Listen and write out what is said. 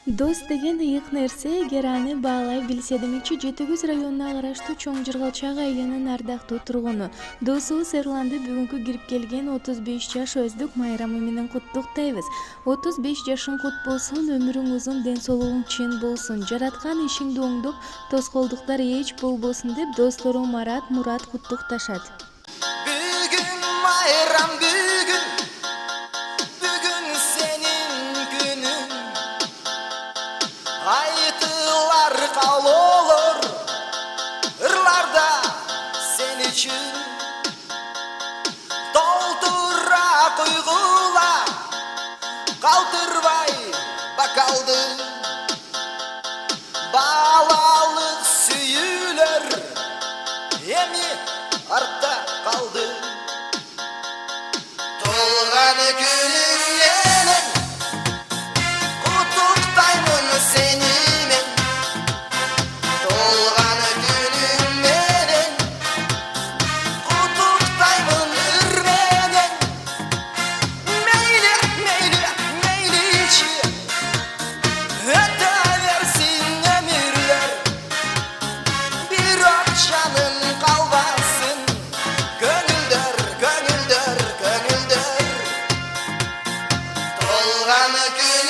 Дос деген ыйык нерсе, эгер аны баалай билсе. Демекчи Жети Көз районуна караштуу Чоң Жыргалчак айылынын ардактуу тургуну досубуз Эрланды бүгүнкү кирип келген 35 жаш өздүк майрамы менен куттуктайбыз. 35 жашың кут болсун, өмүрүң узун, ден соолугуң чын болсун, жараткан ишиңди оңдоп, тоскоолдуктар эч болбосун деп достору Марат, Мурат куттукташат. Bugün bayram bugün, bugün senin günün. Aytılar kal olur, ırlarda sen için. Doldura kuygula, kaldırvay bakaldı. Balalık süyüler, emi artta kaldı. Tolgan gününle kutuktayım seni men. Tolgan gününle kutuktayım ürmeden. Meyli meyli meyli içi öte versin emirler. Bir akşamın kalmasın. Gönüldür, gönüldür, gönüldür. Tolgan gün